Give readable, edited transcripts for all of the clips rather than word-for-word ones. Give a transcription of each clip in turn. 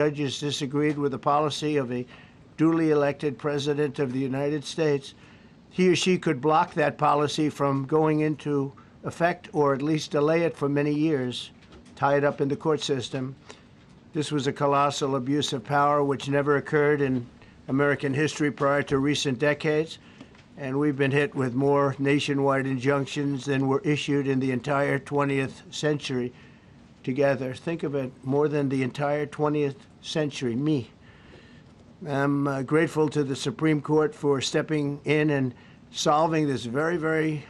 judges disagreed with the policy of a duly elected president of the United States, he or she could block that policy from going into effect or at least delay it for many years, tie it up in the court system. This was a colossal abuse of power which never occurred in American history prior to recent decades, and we've been hit with more nationwide injunctions than were issued in the entire 20th century together. Think of it, more than the entire 20th century, me. I'm grateful to the Supreme Court for stepping in and solving this very, very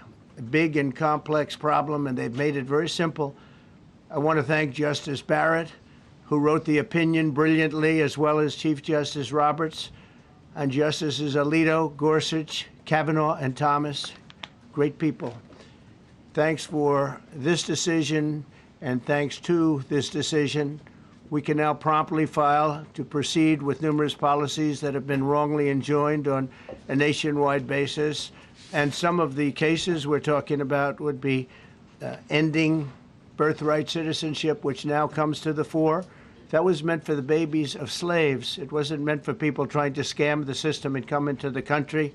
big and complex problem, and they've made it very simple. I want to thank Justice Barrett, who wrote the opinion brilliantly, as well as Chief Justice Roberts, and Justices Alito, Gorsuch, Kavanaugh, and Thomas. Great people. Thanks for this decision, and thanks to this decision, we can now promptly file to proceed with numerous policies that have been wrongly enjoined on a nationwide basis. And some of the cases we're talking about would be ending birthright citizenship, which now comes to the fore. That was meant for the babies of slaves. It wasn't meant for people trying to scam the system and come into the country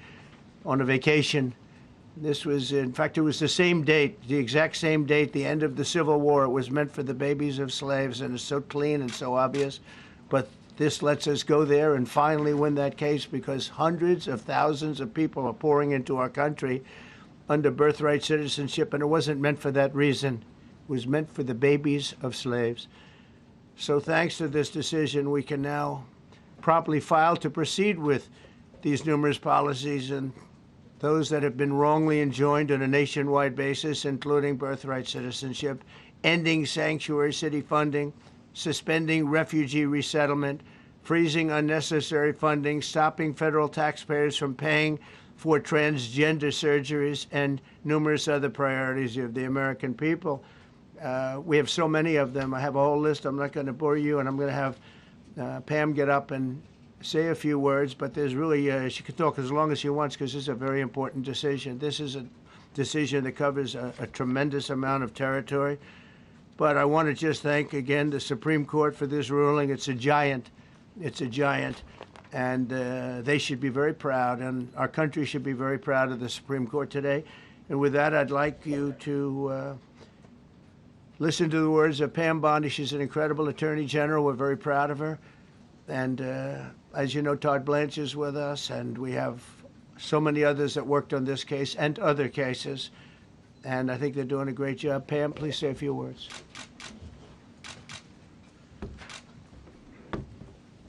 on a vacation. This was, in fact, it was the same date, the exact same date, the end of the Civil War. It was meant for the babies of slaves, and it's so clean and so obvious. But this lets us go there and finally win that case, because hundreds of thousands of people are pouring into our country under birthright citizenship, and it wasn't meant for that reason. It was meant for the babies of slaves. So thanks to this decision, we can now promptly file to proceed with these numerous policies, and those that have been wrongly enjoined on a nationwide basis, including birthright citizenship, ending sanctuary city funding, suspending refugee resettlement, freezing unnecessary funding, stopping federal taxpayers from paying for transgender surgeries, and numerous other priorities of the American people. We have so many of them. I have a whole list. I'm not going to bore you, and I'm going to have Pam get up and say a few words, but there's really, she can talk as long as she wants, because this is a very important decision. This is a decision that covers a tremendous amount of territory. But I want to just thank again the Supreme Court for this ruling. It's a giant. It's a giant. And they should be very proud, and our country should be very proud of the Supreme Court today. And with that, I'd like you to listen to the words of Pam Bondi. She's an incredible Attorney General. We're very proud of her. And as you know, Todd Blanche is with us, and we have so many others that worked on this case and other cases. And I think they're doing a great job. Pam, please say a few words.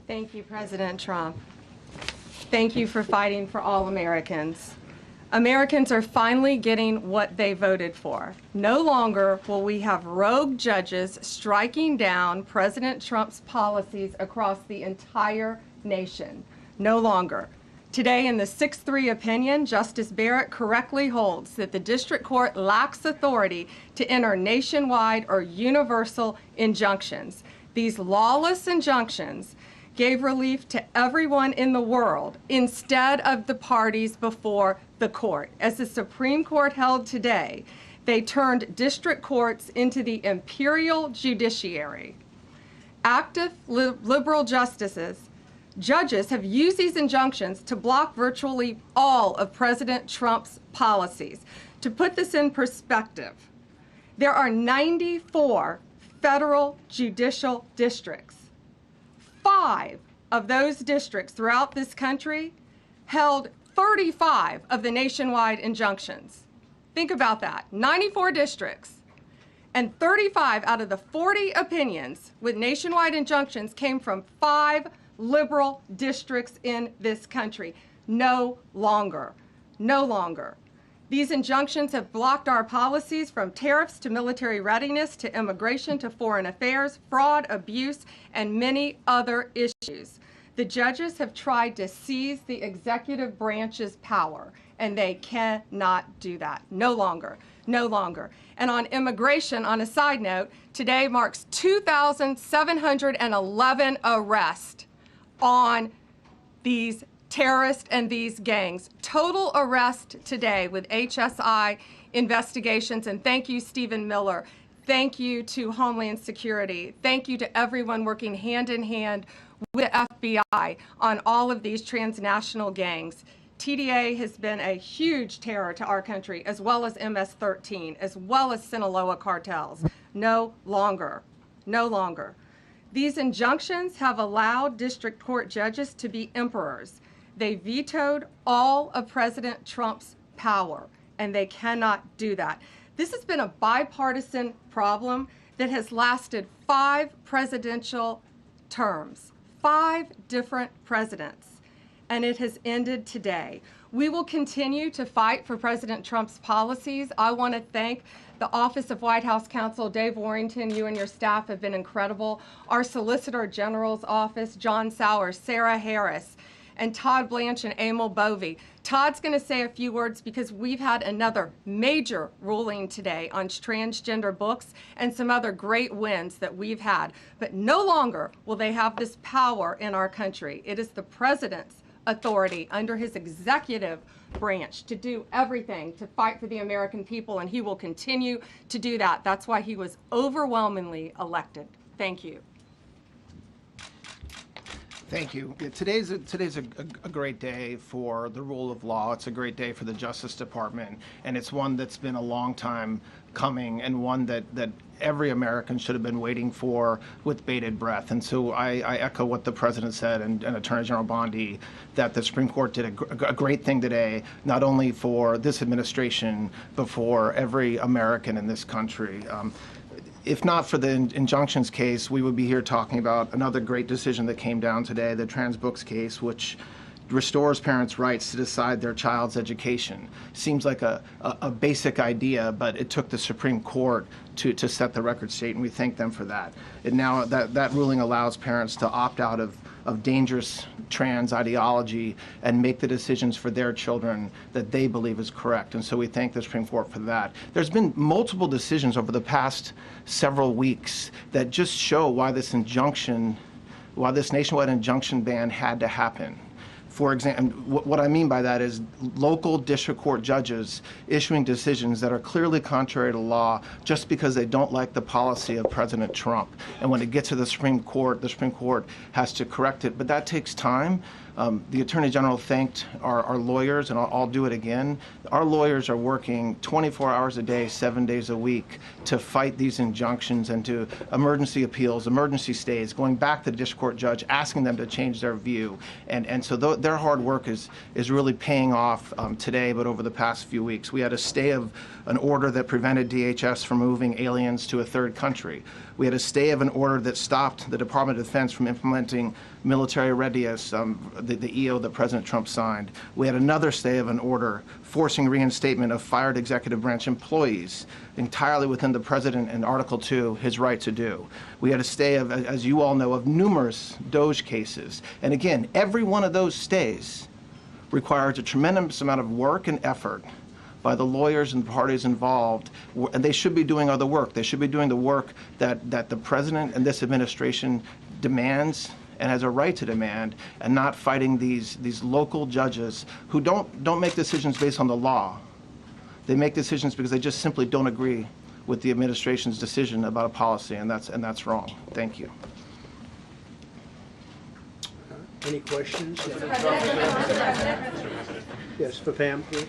Thank you, President Trump. Thank you for fighting for all Americans. Americans are finally getting what they voted for. No longer will we have rogue judges striking down President Trump's policies across the entire nation. No longer. Today, in the 6-3 opinion, Justice Barrett correctly holds that the district court lacks authority to enter nationwide or universal injunctions. These lawless injunctions gave relief to everyone in the world instead of the parties before the court. As the Supreme Court held today, they turned district courts into the imperial judiciary. Active liberal judges have used these injunctions to block virtually all of President Trump's policies. To put this in perspective, there are 94 federal judicial districts. 5 of those districts throughout this country held 35 of the nationwide injunctions. Think about that, 94 districts, and 35 out of the 40 opinions with nationwide injunctions came from 5 liberal districts in this country. No longer, no longer. These injunctions have blocked our policies, from tariffs to military readiness to immigration to foreign affairs, fraud, abuse, and many other issues. The judges have tried to seize the executive branch's power, and they cannot do that. No longer. No longer. And on immigration, on a side note, today marks 2,711 arrests on these terrorists and these gangs. Total arrest today with HSI investigations, and thank you, Stephen Miller. Thank you to Homeland Security. Thank you to everyone working hand in hand with FBI on all of these transnational gangs. TDA has been a huge terror to our country, as well as MS-13, as well as Sinaloa cartels. No longer. No longer. These injunctions have allowed district court judges to be emperors. They vetoed all of President Trump's power, and they cannot do that. This has been a bipartisan problem that has lasted 5 presidential terms, 5 different presidents, and it has ended today. We will continue to fight for President Trump's policies. I want to thank the Office of White House Counsel, Dave Warrington. You and your staff have been incredible. Our Solicitor General's office, John Sowers, Sarah Harris, and Todd Blanche and Emil Bovey. Todd's going to say a few words because we've had another major ruling today on transgender books and some other great wins that we've had. But no longer will they have this power in our country. It is the president's authority under his executive branch to do everything to fight for the American people, and he will continue to do that. That's why he was overwhelmingly elected. Thank you. Thank you. Yeah, today's a great day for the rule of law. It's a great day for the Justice Department, and it's one that's been a long time coming, and one that every American should have been waiting for with bated breath. And so I echo what the President said and Attorney General Bondi, that the Supreme Court did a great thing today, not only for this administration, but for every American in this country. If not for the injunctions case, we would be here talking about another great decision that came down today, the trans books case, which restores parents' rights to decide their child's education. Seems like a basic idea, but it took the Supreme Court to set the record straight, and we thank them for that. And now that ruling allows parents to opt out of dangerous trans ideology and make the decisions for their children that they believe is correct. And so we thank the Supreme Court for that. There's been multiple decisions over the past several weeks that just show why this nationwide injunction ban had to happen. For example, what I mean by that is local district court judges issuing decisions that are clearly contrary to law just because they don't like the policy of President Trump. And when it gets to the Supreme Court has to correct it. But that takes time. The Attorney General thanked our lawyers, and I'll do it again. Our lawyers are working 24 hours a day, 7 days a week to fight these injunctions and to emergency appeals, emergency stays, going back to the district court judge, asking them to change their view. And so their hard work is really paying off today, but over the past few weeks. We had a stay of an order that prevented DHS from moving aliens to a third country. We had a stay of an order that stopped the Department of Defense from implementing military readiness, the EO that President Trump signed. We had another stay of an order forcing reinstatement of fired executive branch employees, entirely within the President in Article 2, his right to do. We had a stay of, as you all know, of numerous DOJ cases. And again, every one of those stays requires a tremendous amount of work and effort by the lawyers and parties involved, and they should be doing other work. They should be doing the work that the President and this administration demands and has a right to demand, and not fighting these local judges who don't make decisions based on the law. They make decisions because they just simply don't agree with the administration's decision about a policy, and that's wrong. Thank you. Any questions? Yes, for Pam, please.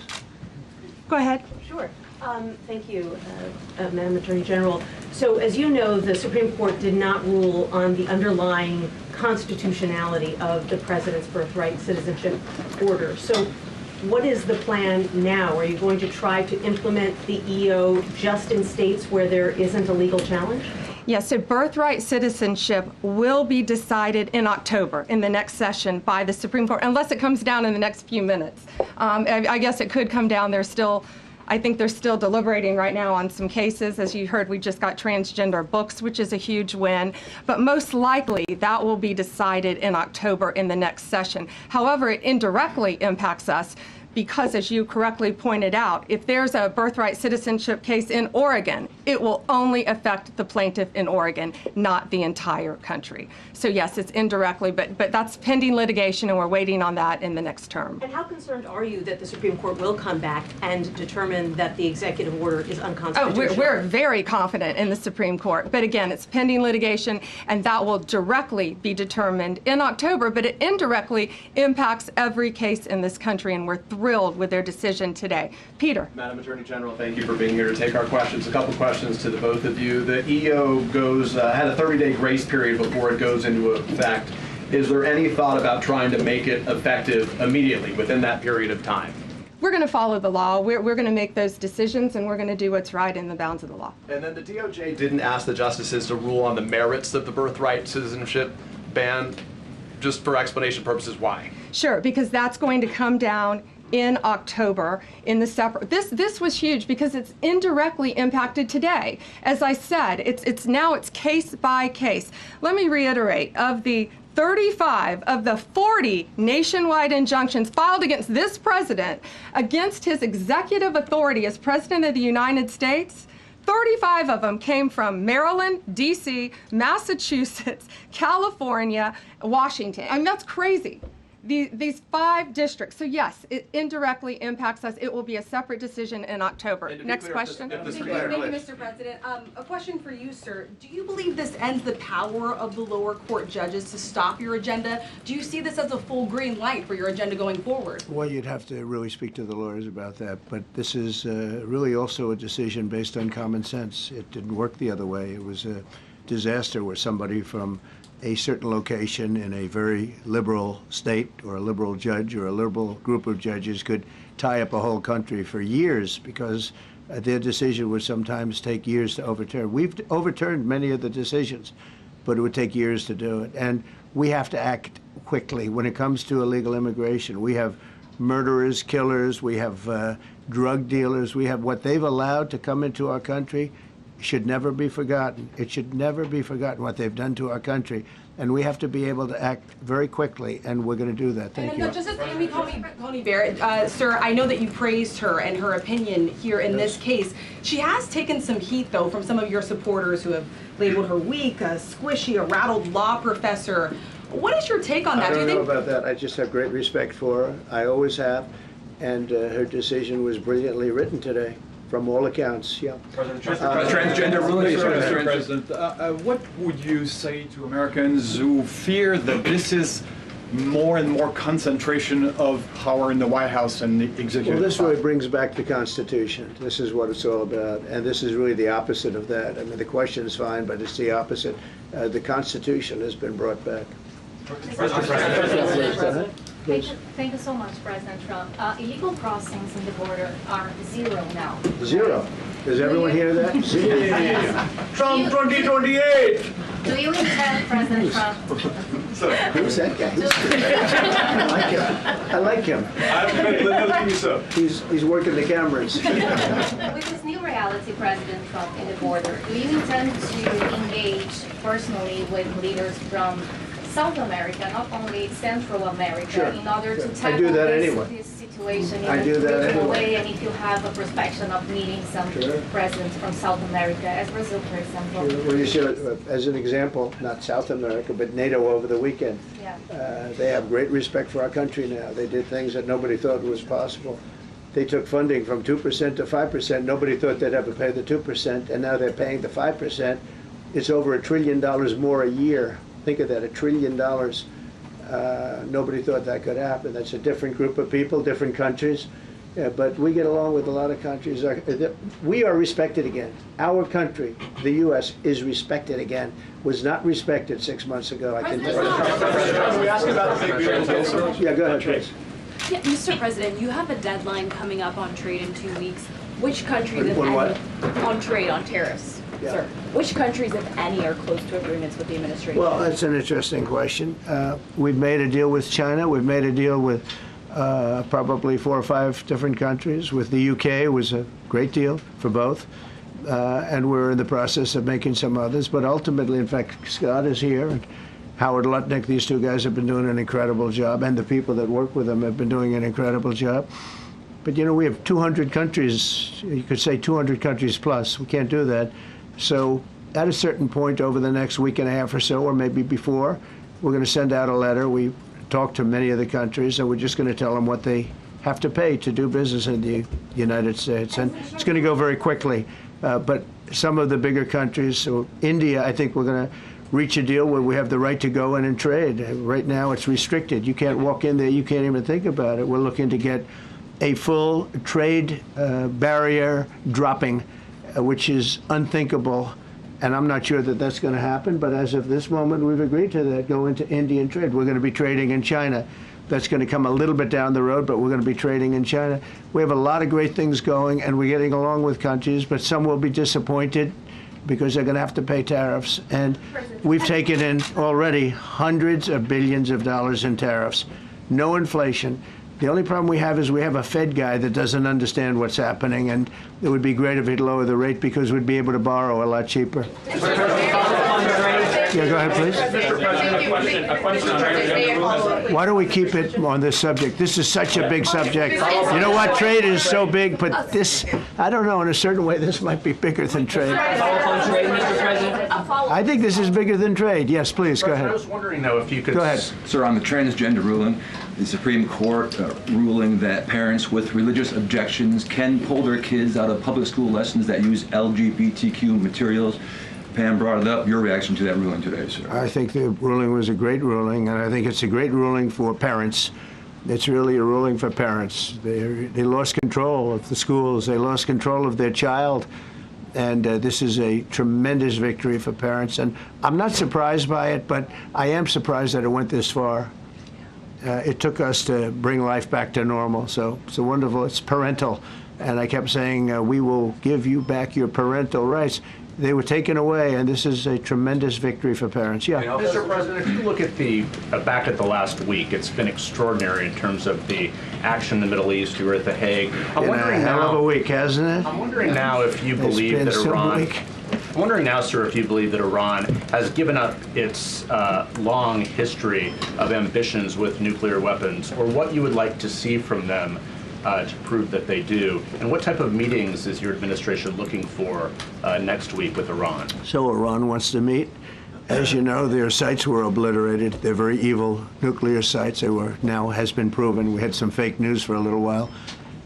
Go ahead. Sure. Thank you, Madam Attorney General. So as you know, the Supreme Court did not rule on the underlying constitutionality of the President's birthright citizenship order. So what is the plan now? Are you going to try to implement the EO just in states where there isn't a legal challenge? Yes, so birthright citizenship will be decided in October in the next session by the Supreme Court, unless it comes down in the next few minutes. I guess it could come down. I think they're still deliberating right now on some cases. As you heard, we just got transgender books, which is a huge win. But most likely, that will be decided in October in the next session. However, it indirectly impacts us because, as you correctly pointed out, if there's a birthright citizenship case in Oregon, it will only affect the plaintiff in Oregon, not the entire country. So yes, it's indirectly, but that's pending litigation, and we're waiting on that in the next term. And how concerned are you that the Supreme Court will come back and determine that the executive order is unconstitutional? Oh, we're very confident in the Supreme Court. But again, it's pending litigation, and that will directly be determined in October, but it indirectly impacts every case in this country, and we're thrilled with their decision today. Peter. Madam Attorney General, thank you for being here to take our questions. A couple questions to the both of you. The EO had a 30-day grace period before it goes into effect. Is there any thought about trying to make it effective immediately within that period of time? We're going to follow the law. We're going to make those decisions, and we're going to do what's right in the bounds of the law. And then the DOJ didn't ask the justices to rule on the merits of the birthright citizenship ban. Just for explanation purposes, why? Sure, because that's going to come down in October in the separate. This was huge because it's indirectly impacted today. As I said, it's case by case. Let me reiterate, of the 35 of the 40 nationwide injunctions filed against this president, against his executive authority as President of the United States, 35 of them came from Maryland, D.C., Massachusetts, California, Washington. I mean, that's crazy. These 5 districts. So yes, it indirectly impacts us. It will be a separate decision in October. Next question. Thank you, Mr. President. A question for you, sir. Do you believe this ends the power of the lower court judges to stop your agenda? Do you see this as a full green light for your agenda going forward? Well, you'd have to really speak to the lawyers about that. But this is really also a decision based on common sense. It didn't work the other way. It was a disaster where somebody from a certain location in a very liberal state or a liberal judge or a liberal group of judges could tie up a whole country for years because their decision would sometimes take years to overturn. We've overturned many of the decisions, but it would take years to do it. And we have to act quickly when it comes to illegal immigration. We have murderers, killers, we have drug dealers, we have what they've allowed to come into our country. Should never be forgotten. It should never be forgotten what they've done to our country. And we have to be able to act very quickly, and we're going to do that. Thank you. Justice Amy Coney Barrett, sir, I know that you praised her and her opinion here in this case. She has taken some heat, though, from some of your supporters who have labeled her weak, a squishy, a rattled law professor. What is your take on that? I don't know about that. I just have great respect for her. I always have. And her decision was brilliantly written today. From all accounts, yeah. Transgender relations. Mr. President, what would you say to Americans who fear that this is more and more concentration of power in the White House and the executive? Well, this really brings back the Constitution. This is what it's all about, and this is really the opposite of that. I mean, the question is fine, but it's the opposite. The Constitution has been brought back. Thank you so much, President Trump. Illegal crossings in the border are 0 now. 0. Does everyone hear that? 0. Trump 2028! Do you intend, President Trump? Who's that guy? I like him. He's working the cameras. With this new reality, President Trump, in the border, do you intend to engage personally with leaders from South America, not only Central America, Sure. in order to I tackle do that anyway. this situation in I a do that regional anyway. way, and if you have a prospection of meeting some Sure. presidents from South America, as Brazil, for example. Well, you see, as an example, not South America, but NATO over the weekend. Yeah. They have great respect for our country now. They did things that nobody thought was possible. They took funding from 2% to 5%. Nobody thought they'd ever pay the 2%, and now they're paying the 5%. It's over $1 trillion more a year. Think of that, $1 trillion. Nobody thought that could happen. That's a different group of people, different countries. But we get along with a lot of countries. We are respected again. Our country, the U.S., is respected again. Was not respected 6 months ago, I can tell you. Can we ask about the big beautiful bill, sir? Yeah, go ahead, please. Yeah, Mr. President, you have a deadline coming up on trade in 2 weeks. Which countries, if On what? any, on trade, on tariffs, Yeah. sir? Which countries, if any, are close to agreements with the administration? Well, that's an interesting question. We've made a deal with China. We've made a deal with probably 4 or 5 different countries. With the UK, it was a great deal for both. And we're in the process of making some others. But ultimately, in fact, Scott is here, and Howard Lutnick, these 2 guys have been doing an incredible job, and the people that work with them have been doing an incredible job. But, you know, we have 200 countries, you could say 200 countries plus. We can't do that. So at a certain point over the next week and a half or so, or maybe before, we're going to send out a letter. We talked to many of the countries, and we're just going to tell them what they have to pay to do business in the United States. And it's going to go very quickly. But some of the bigger countries, so India, I think we're going to reach a deal where we have the right to go in and trade. Right now it's restricted. You can't walk in there. You can't even think about it. We're looking to get a full trade barrier dropping, which is unthinkable. And I'm not sure that that's going to happen. But as of this moment, we've agreed to that, go into Indian trade. We're going to be trading in China. That's going to come a little bit down the road, but we're going to be trading in China. We have a lot of great things going, and we're getting along with countries, but some will be disappointed because they're going to have to pay tariffs. And we've taken in already hundreds of billions of dollars in tariffs. No inflation. The only problem we have is we have a Fed guy that doesn't understand what's happening, and it would be great if he'd lower the rate because we'd be able to borrow a lot cheaper. Yeah, go ahead, please. Mr. President, a question on trade. Why don't we keep it on this subject? This is such a big subject. You know what? Trade is so big, but this, I don't know, in a certain way, this might be bigger than trade. On trade, Mr. President. I think this is bigger than trade. Yes, please, go I ahead. was wondering, though, if you could... Go ahead. Sir, on the transgender ruling, the Supreme Court ruling that parents with religious objections can pull their kids out of public school lessons that use LGBTQ materials. Pam brought it up. Your reaction to that ruling today, sir? I think the ruling was a great ruling, and I think it's a great ruling for parents. It's really a ruling for parents. They lost control of the schools. They lost control of their child. And this is a tremendous victory for parents. And I'm not surprised by it, but I am surprised that it went this far. It took us to bring life back to normal. So it's wonderful. It's parental. And I kept saying, we will give you back your parental rights. They were taken away, and this is a tremendous victory for parents. Yeah. Mr. President, if you look at the back at the last week, it's been extraordinary in terms of the action in the Middle East. You were at The Hague. I'm wondering hell now. of a week, hasn't it? I'm wondering now if you believe that Iran. I'm wondering now, sir, if you believe that Iran has given up its long history of ambitions with nuclear weapons, or what you would like to see from them to prove that they do, and what type of meetings is your administration looking for next week with Iran? So Iran wants to meet. As you know, their sites were obliterated. They're very evil nuclear sites. They were, now has been proven. We had some fake news for a little while.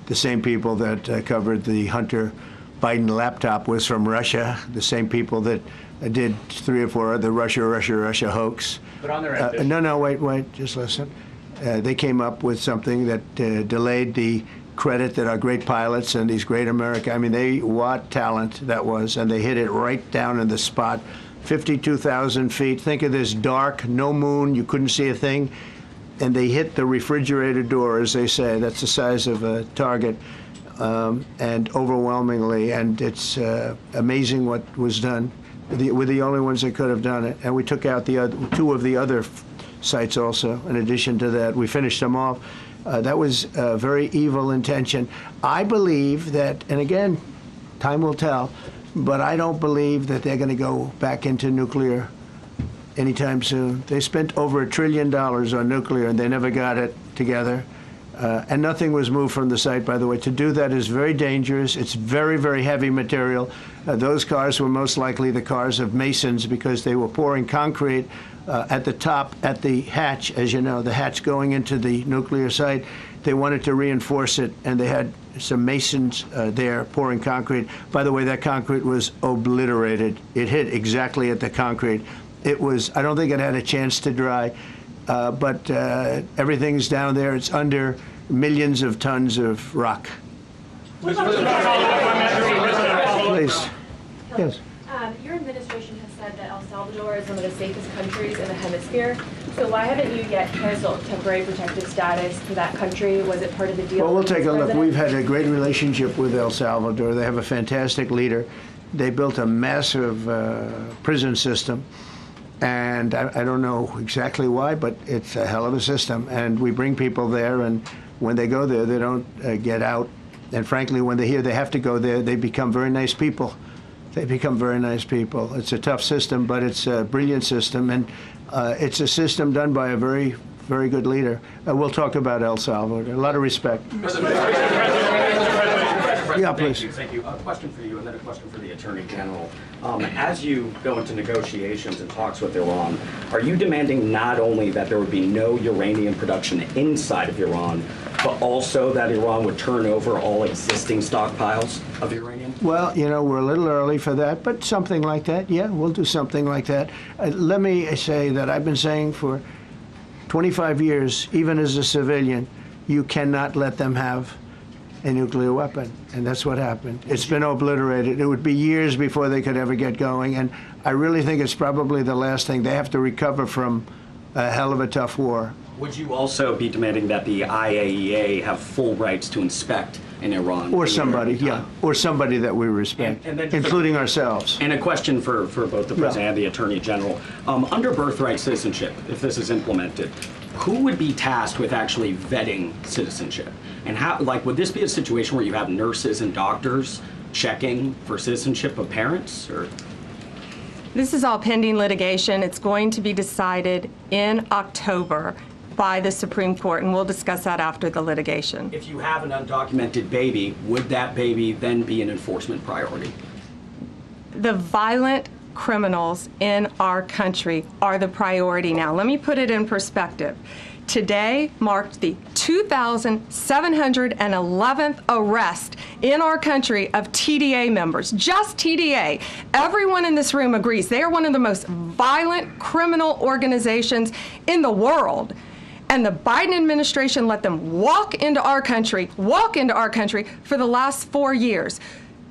The same people that covered the Hunter Biden laptop was from Russia. The same people that did 3 or 4 other Russia hoax. But on their ambition. No, wait, just listen. They came up with something that delayed the credit that our great pilots and these great what talent that was, and they hit it right down in the spot, 52,000 feet. Think of this dark, no moon, you couldn't see a thing, and they hit the refrigerator door, as they say. That's the size of a target, and overwhelmingly, and it's amazing what was done. We're the only ones that could have done it, and we took out the 2 of the other sites also. In addition to that, we finished them off. That was a very evil intention. I believe that, and again, time will tell, but I don't believe that they're going to go back into nuclear anytime soon. They spent over $1 trillion on nuclear, and they never got it together. And nothing was moved from the site, by the way. To do that is very dangerous. It's very, very heavy material. Those cars were most likely the cars of masons because they were pouring concrete at the top, at the hatch, as you know, the hatch going into the nuclear site. They wanted to reinforce it, and they had some masons there pouring concrete. By the way, that concrete was obliterated. It hit exactly at the concrete. It was, I don't think it had a chance to dry, but everything's down there. It's under millions of tons of rock. Please. Yes. Your administration has said that El Salvador is one of the safest countries in the hemisphere. So why haven't you yet canceled temporary protective status for that country? Was it part of the deal? Well, we'll take a look. We've had a great relationship with El Salvador. They have a fantastic leader. They built a massive prison system. And I don't know exactly why, but it's a hell of a system. And we bring people there, and when they go there, they don't get out. And frankly, when they hear they have to go there, they become very nice people. They become very nice people. It's a tough system, but it's a brilliant system, and it's a system done by a very, very good leader. We'll talk about El Salvador. A lot of respect. Yeah, please. Thank you. A question for you, and then a question for the Attorney General. As you go into negotiations and talks with Iran, are you demanding not only that there would be no uranium production inside of Iran, but also that Iran would turn over all existing stockpiles of uranium? Well, you know, we're a little early for that, but something like that, yeah, we'll do something like that. Let me say that I've been saying for 25 years, even as a civilian, you cannot let them have a nuclear weapon, and that's what happened. It's been obliterated. It would be years before they could ever get going, and I really think it's probably the last thing. They have to recover from a hell of a tough war. Would you also be demanding that the IAEA have full rights to inspect in Iran? Or somebody, yeah, or somebody that we respect, And then including ourselves. And a question for both the President and the Attorney General. Under birthright citizenship, if this is implemented, who would be tasked with actually vetting citizenship? And how, like, would this be a situation where you have nurses and doctors checking for citizenship of parents, or? This is all pending litigation. It's going to be decided in October by the Supreme Court, and we'll discuss that after the litigation. If you have an undocumented baby, would that baby then be an enforcement priority? The violent criminals in our country are the priority now. Let me put it in perspective. Today marked the 2,711th arrest in our country of TDA members, just TDA. Everyone in this room agrees they are one of the most violent criminal organizations in the world. And the Biden administration let them walk into our country for the last 4 years.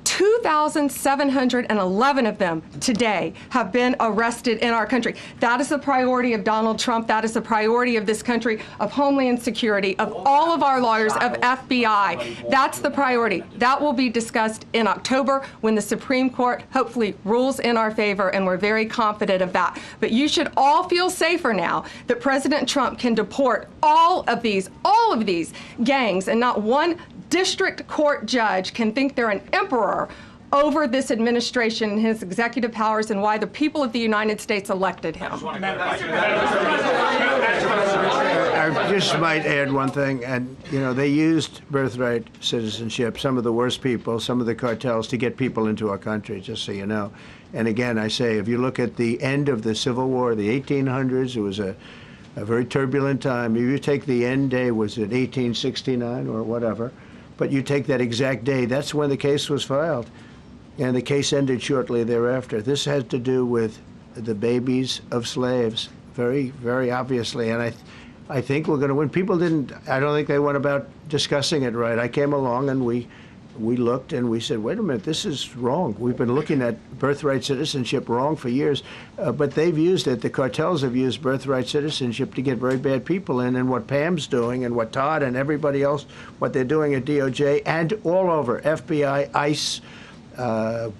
2,711 of them today have been arrested in our country. That is the priority of Donald Trump. That is the priority of this country, of Homeland Security, of all of our lawyers, of FBI. That's the priority. That will be discussed in October when the Supreme Court hopefully rules in our favor, and we're very confident of that. But you should all feel safer now that President Trump can deport all of these gangs, and not one district court judge can think they're an emperor over this administration and his executive powers, and why the people of the United States elected him. I just might add one thing, and you know, they used birthright citizenship, some of the worst people, some of the cartels, to get people into our country, just so you know. And again, I say, if you look at the end of the Civil War, the 1800s, it was a very turbulent time. If you take the end day, was it 1869 or whatever, but you take that exact day, that's when the case was filed. And the case ended shortly thereafter. This had to do with the babies of slaves, very, very obviously. And I think we're going to win. People didn't, I don't think they went about discussing it right. I came along and we looked and we said, wait a minute, this is wrong. We've been looking at birthright citizenship wrong for years, but they've used it. The cartels have used birthright citizenship to get very bad people in, and what Pam's doing and what Todd and everybody else, what they're doing at DOJ and all over, FBI, ICE,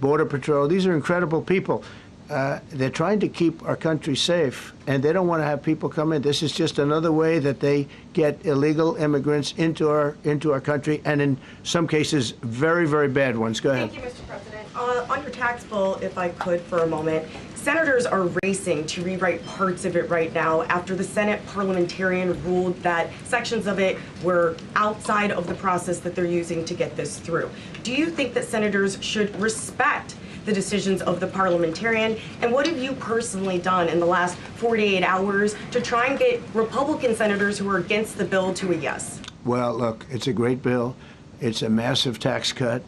Border Patrol, these are incredible people. They're trying to keep our country safe, and they don't want to have people come in. This is just another way that they get illegal immigrants into our country, and in some cases, very, very bad ones. Go ahead. Thank you, Mr. President. On your tax bill, if I could for a moment, senators are racing to rewrite parts of it right now after the Senate parliamentarian ruled that sections of it were outside of the process that they're using to get this through. Do you think that senators should respect the decisions of the parliamentarian? And what have you personally done in the last 48 hours to try and get Republican senators who are against the bill to a yes? Well, look, it's a great bill. It's a massive tax cut.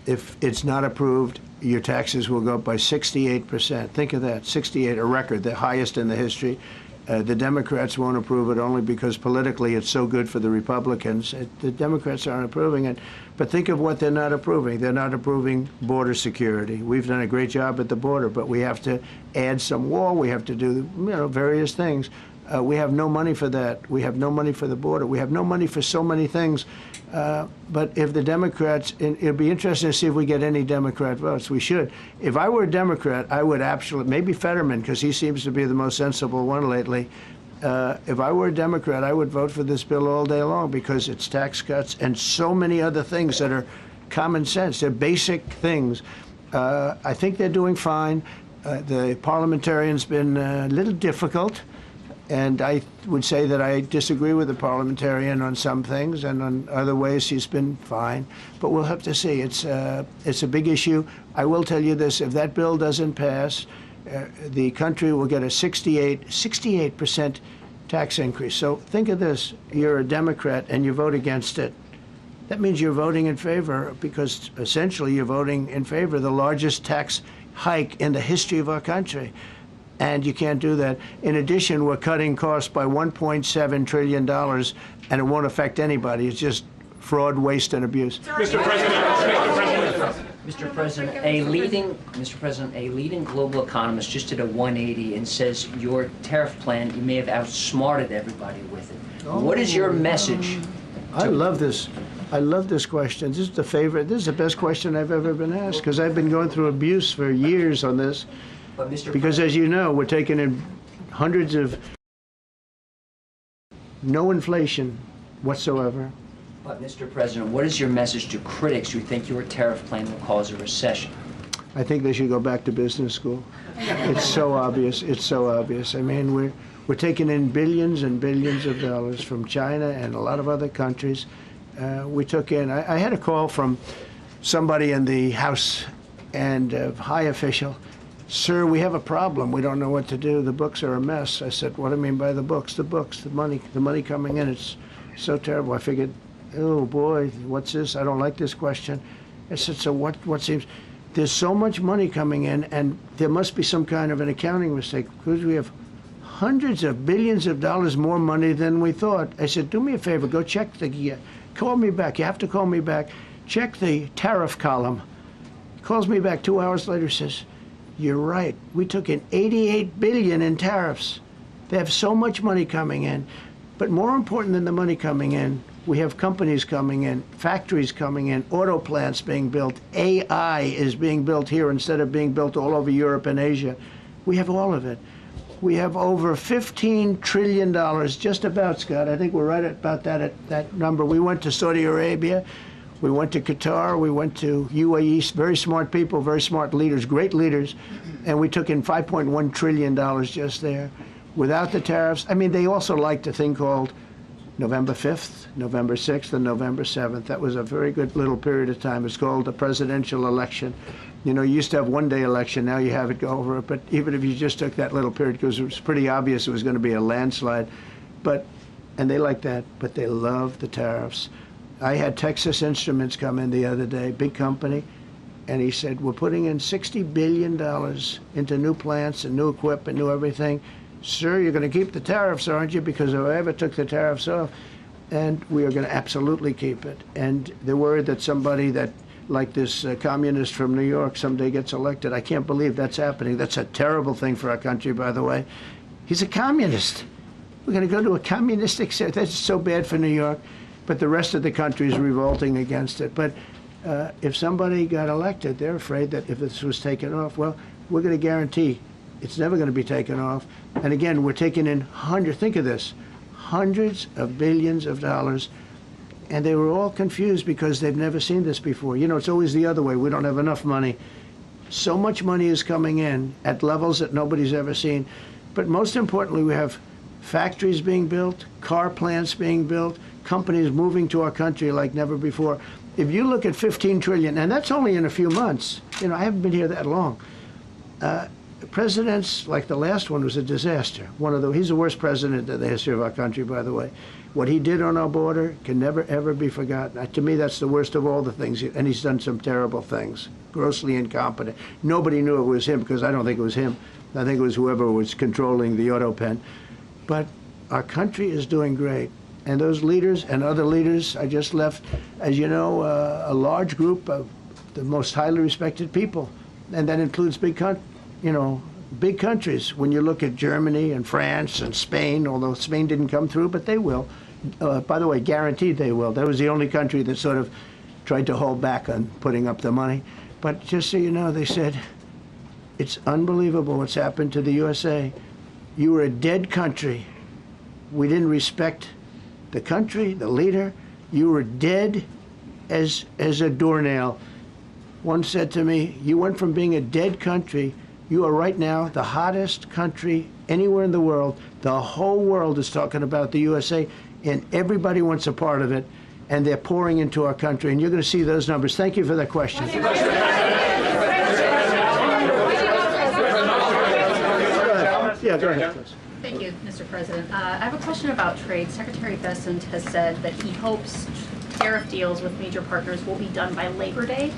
If it's not approved, your taxes will go up by 68%. Think of that, 68, a record, the highest in the history. The Democrats won't approve it only because politically it's so good for the Republicans. The Democrats aren't approving it. But think of what they're not approving. They're not approving border security. We've done a great job at the border, but we have to add some wall. We have to do, various things. We have no money for that. We have no money for the border. We have no money for so many things. But if the Democrats, it'd be interesting to see if we get any Democrat votes. We should. If I were a Democrat, I would absolutely, maybe Fetterman, because he seems to be the most sensible one lately. If I were a Democrat, I would vote for this bill all day long because it's tax cuts and so many other things that are common sense. They're basic things. I think they're doing fine. The parliamentarian's been a little difficult. And I would say that I disagree with the parliamentarian on some things, and on other ways she's been fine. But we'll have to see. It's a big issue. I will tell you this: if that bill doesn't pass, the country will get a 68% tax increase. So think of this: you're a Democrat and you vote against it. That means you're voting in favor, because essentially you're voting in favor of the largest tax hike in the history of our country. And you can't do that. In addition, we're cutting costs by $1.7 trillion, and it won't affect anybody. It's just fraud, waste, and abuse. Mr. President, a leading global economist just did a 180 and says your tariff plan, you may have outsmarted everybody with it. What is your message? I love this. I love this question. This is the favorite. This is the best question I've ever been asked, because I've been going through abuse for years on this. But Mr. Because as you know, we're taking in hundreds of no inflation whatsoever. But Mr. President, what is your message to critics who think your tariff plan will cause a recession? I think they should go back to business school. It's so obvious. It's so obvious. I mean, we're taking in billions and billions of dollars from China and a lot of other countries. We took in. I had a call from somebody in the House and a high official. Sir, we have a problem. We don't know what to do. The books are a mess. I said, what do I mean by the books? The books, the money coming in. It's so terrible. I figured, oh boy, what's this? I don't like this question. I said, so what seems? There's so much money coming in, and there must be some kind of an accounting mistake, because we have hundreds of billions of dollars more money than we thought. I said, do me a favor, go check call me back. You have to call me back. Check the tariff column. He calls me back 2 hours later, says, you're right. We took in $88 billion in tariffs. They have so much money coming in. But more important than the money coming in, we have companies coming in, factories coming in, auto plants being built. AI is being built here instead of being built all over Europe and Asia. We have all of it. We have over $15 trillion, just about, Scott. I think we're right about that number. We went to Saudi Arabia. We went to Qatar, we went to UAE, very smart people, very smart leaders, great leaders, and we took in $5.1 trillion just there. Without the tariffs, I mean, they also liked a thing called November 5th, November 6th, and November 7th. That was a very good little period of time. It's called the presidential election. You know, you used to have one-day election, now you have it go over it, but even if you just took that little period, because it was pretty obvious it was going to be a landslide, and they like that, but they love the tariffs. I had Texas Instruments come in the other day, big company, and he said, we're putting in $60 billion into new plants and new equipment, new everything. Sir, you're going to keep the tariffs, aren't you? Because if I ever took the tariffs off, and we are going to absolutely keep it. And they're worried that somebody like this communist from New York someday gets elected. I can't believe that's happening. That's a terrible thing for our country, by the way. He's a communist. We're going to go to a communistic state. That's so bad for New York. But the rest of the country is revolting against it. But if somebody got elected, they're afraid that if this was taken off, well, we're going to guarantee it's never going to be taken off. And again, we're taking in think of this, hundreds of billions of dollars. And they were all confused because they've never seen this before. You know, it's always the other way. We don't have enough money. So much money is coming in at levels that nobody's ever seen. But most importantly, we have factories being built, car plants being built, companies moving to our country like never before. If you look at 15 trillion, and that's only in a few months, you know, I haven't been here that long. Presidents, like the last one, was a disaster. He's the worst president in the history of our country, by the way. What he did on our border can never, ever be forgotten. To me, that's the worst of all the things, and he's done some terrible things, grossly incompetent. Nobody knew it was him, because I don't think it was him. I think it was whoever was controlling the auto pen. But our country is doing great. And those leaders and other leaders, I just left, as you know, a large group of the most highly respected people. And that includes big countries. When you look at Germany and France and Spain, although Spain didn't come through, but they will. By the way, guaranteed they will. That was the only country that sort of tried to hold back on putting up the money. But just so you know, they said, it's unbelievable what's happened to the USA. You were a dead country. We didn't respect the country, the leader. You were dead as a doornail. One said to me, you went from being a dead country, You are right now the hottest country anywhere in the world. The whole world is talking about the USA, and everybody wants a part of it, and they're pouring into our country, and you're going to see those numbers. Thank you for that question. Yeah, go ahead, please. Thank you, Mr. President. I have a question about trade. Secretary Bessent has said that he hopes tariff deals with major partners will be done by Labor Day.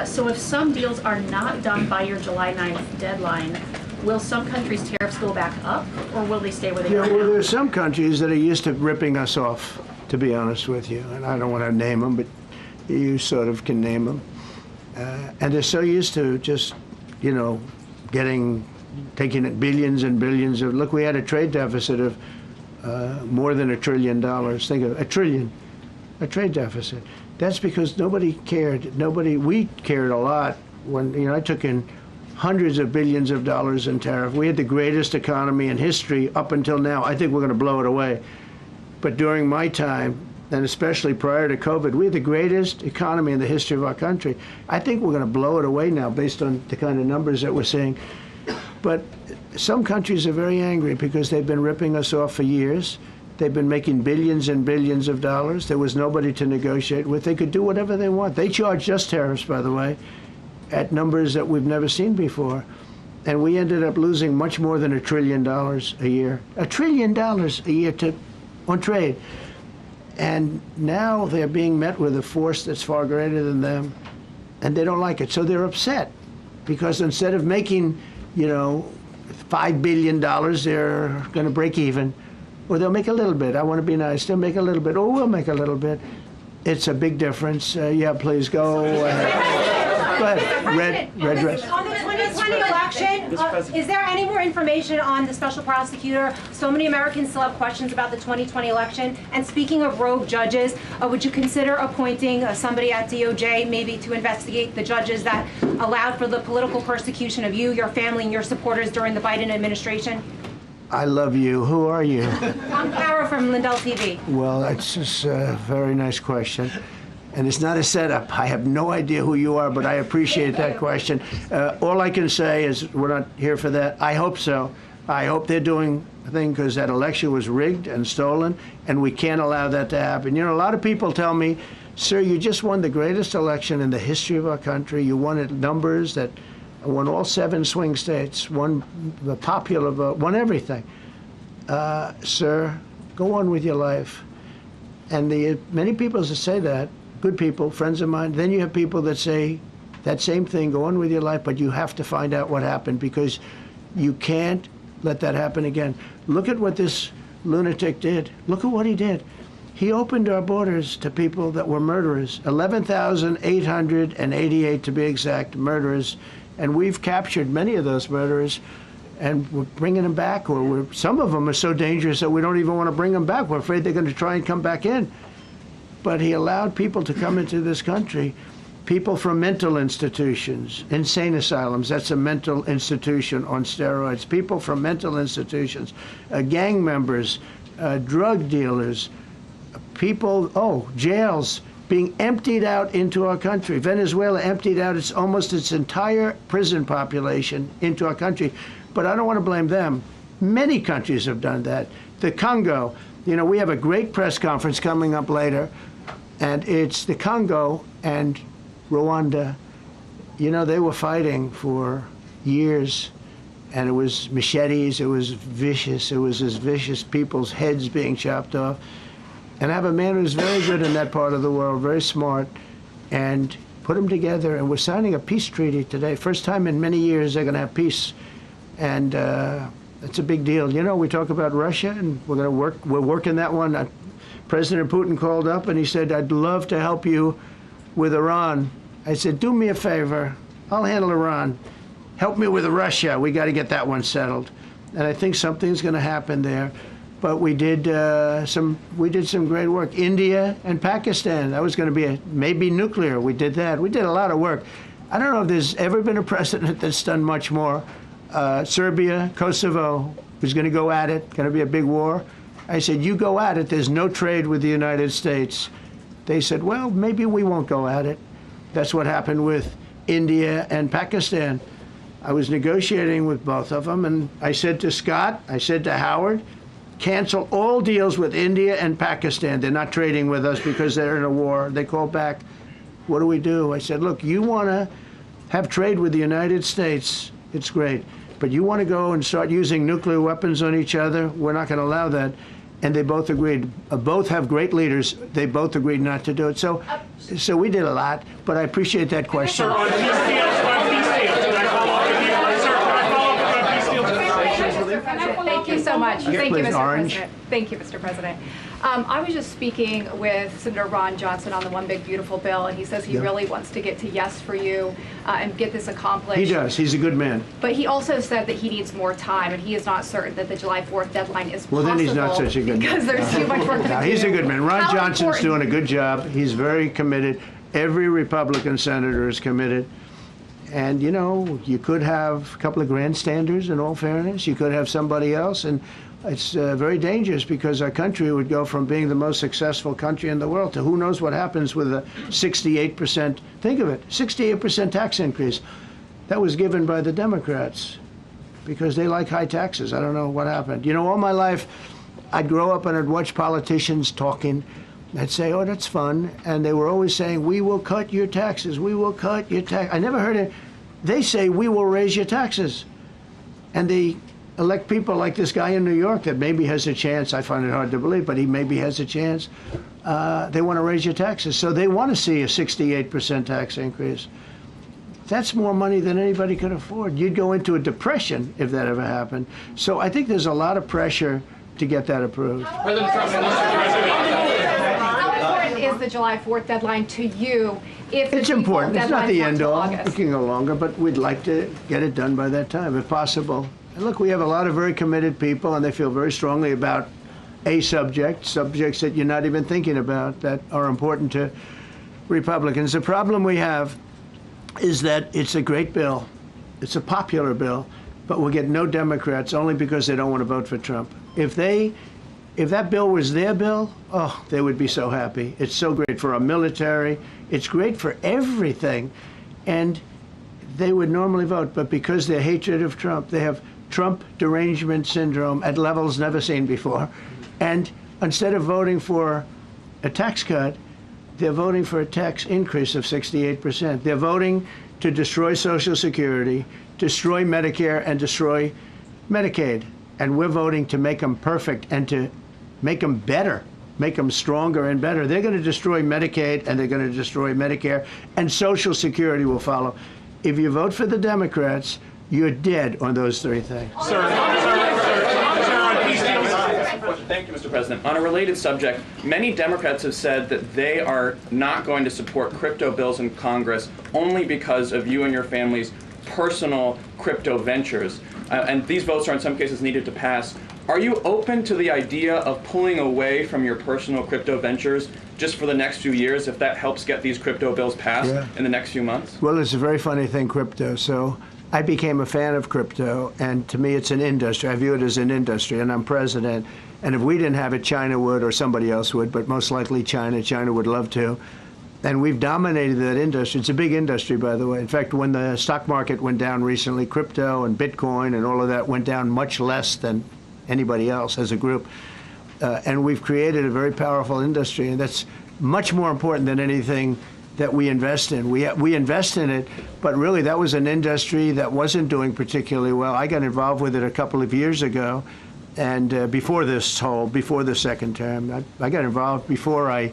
So if some deals are not done by your July 9th deadline, will some countries' tariffs go back up, or will they stay where they are Well, now? there are some countries that are used to ripping us off, to be honest with you, and I don't want to name them, but you sort of can name them. And they're so used to just, taking it billions and billions of, look, we had a trade deficit of more than $1 trillion. Think of a trade deficit. That's because nobody cared. We cared a lot when, I took in hundreds of billions of dollars in tariff. We had the greatest economy in history up until now. I think we're going to blow it away. But during my time, and especially prior to COVID, we had the greatest economy in the history of our country. I think we're going to blow it away now based on the kind of numbers that we're seeing. But some countries are very angry because they've been ripping us off for years. They've been making billions and billions of dollars. There was nobody to negotiate with. They could do whatever they want. They charged us tariffs, by the way, at numbers that we've never seen before. And we ended up losing much more than $1 trillion a year. $1 trillion a year on trade. And now they're being met with a force that's far greater than them, and they don't like it. So they're upset because instead of making, $5 billion, they're going to break even. Or they'll make a little bit. I want to be nice. They'll make a little bit. Or we'll make a little bit. It's a big difference. Yeah, please go. Go ahead. Red dress. On the 2020 election, is there any more information on the special prosecutor? So many Americans still have questions about the 2020 election. And speaking of rogue judges, would you consider appointing somebody at DOJ maybe to investigate the judges that allowed for the political persecution of you, your family, and your supporters during the Biden administration? I love you. Who are you? I'm Kara from Lindell TV. Well, that's just a very nice question. And it's not a setup. I have no idea who you are, but I appreciate that question. All I can say is we're not here for that. I hope so. I hope they're doing a thing because that election was rigged and stolen, and we can't allow that to happen. A lot of people tell me, sir, you just won the greatest election in the history of our country. You won at numbers that won all 7 swing states, won the popular vote, won everything. Sir, go on with your life. And many people that say that, good people, friends of mine, then you have people that say that same thing, go on with your life, but you have to find out what happened because you can't let that happen again. Look at what this lunatic did. Look at what he did. He opened our borders to people that were murderers, 11,888 to be exact, murderers. And we've captured many of those murderers, and we're bringing them back, or some of them are so dangerous that we don't even want to bring them back. We're afraid they're going to try and come back in. But he allowed people to come into this country, people from mental institutions, insane asylums, that's a mental institution on steroids, people from mental institutions, gang members, drug dealers, people, jails, being emptied out into our country. Venezuela emptied out almost its entire prison population into our country. But I don't want to blame them. Many countries have done that. The Congo, we have a great press conference coming up later, and it's the Congo and Rwanda. They were fighting for years, and it was machetes, it was vicious, it was as vicious, people's heads being chopped off. And I have a man who's very good in that part of the world, very smart, and put them together. And we're signing a peace treaty today. First time in many years they're going to have peace. And it's a big deal. We talk about Russia, and we're working that one. President Putin called up and he said, I'd love to help you with Iran. I said, do me a favor. I'll handle Iran. Help me with Russia. We got to get that one settled. And I think something's going to happen there. But we did some great work. India and Pakistan. That was going to be maybe nuclear. We did that. We did a lot of work. I don't know if there's ever been a president that's done much more. Serbia, Kosovo was going to go at it. Going to be a big war. I said, you go at it. There's no trade with the United States. They said, well, maybe we won't go at it. That's what happened with India and Pakistan. I was negotiating with both of them, and I said to Scott, I said to Howard, cancel all deals with India and Pakistan. They're not trading with us because they're in a war. They called back, what do we do? I said, look, you want to have trade with the United States, it's great. But you want to go and start using nuclear weapons on each other? We're not going to allow that. And they both agreed. Both have great leaders. They both agreed not to do it. So we did a lot, but I appreciate that question. Sir, on peace deals, can I follow up with you? Sir, can I follow up on peace deals? Thank you so much. Yes, Thank you, please, Mr. Orange. President. Thank you, Mr. President. I was just speaking with Senator Ron Johnson on the One Big Beautiful Bill, and he says he really wants to get to yes for you and get this accomplished. He does. He's a good man. But he also said that he needs more time, and he is not certain that the July 4th deadline is possible. Well, then he's not such a good man. Because there's too much work to do. He's a good man. Ron How Johnson's important- doing a good job. He's very committed. Every Republican senator is committed. And, you know, you could have a couple of grandstanders, in all fairness. You could have somebody else. And it's very dangerous because our country would go from being the most successful country in the world to who knows what happens with a 68%, think of it, 68% tax increase. That was given by the Democrats because they like high taxes. I don't know what happened. You know, all my life, I'd grow up and I'd watch politicians talking. I'd say, oh, that's fun. And they were always saying, we will cut your taxes. We will cut your tax. I never heard it. They say, we will raise your taxes. And they elect people like this guy in New York that maybe has a chance. I find it hard to believe, but he maybe has a chance. They want to raise your taxes. So they want to see a 68% tax increase. That's more money than anybody could afford. You'd go into a depression if that ever happened. So I think there's a lot of pressure to get that approved. President Trump, How important is the July 4th deadline to you? If the It's default important. It's not deadline's the end till all. August? It can go longer, but we'd like to get it done by that time, if possible. And look, we have a lot of very committed people, and they feel very strongly about a subjects that you're not even thinking about that are important to Republicans. The problem we have is that it's a great bill. It's a popular bill, but we'll get no Democrats only because they don't want to vote for Trump. If that bill was their bill, oh, they would be so happy. It's so great for our military. It's great for everything. And they would normally vote, but because their hatred of Trump, they have Trump derangement syndrome at levels never seen before. And instead of voting for a tax cut, they're voting for a tax increase of 68%. They're voting to destroy Social Security, destroy Medicare, and destroy Medicaid. And we're voting to make them perfect and to make them better, make them stronger and better. They're going to destroy Medicaid, and they're going to destroy Medicare, and Social Security will follow. If you vote for the Democrats, you're dead on those three things. Sir, on peace deals. Thank you, Mr. President. On a related subject, many Democrats have said that they are not going to support crypto bills in Congress only because of you and your family's personal crypto ventures. And these votes are in some cases needed to pass. Are you open to the idea of pulling away from your personal crypto ventures just for the next few years if that helps get these crypto bills passed in the next few months? Well, it's a very funny thing, crypto. So I became a fan of crypto, and to me it's an industry. I view it as an industry, and I'm president. And if we didn't have it, China would, or somebody else would, but most likely China. China would love to. And we've dominated that industry. It's a big industry, by the way. In fact, when the stock market went down recently, crypto and Bitcoin and all of that went down much less than anybody else as a group. And we've created a very powerful industry, and that's much more important than anything that we invest in. We invest in it, but really that was an industry that wasn't doing particularly well. I got involved with it a couple of years ago, and before the second term. I got involved before I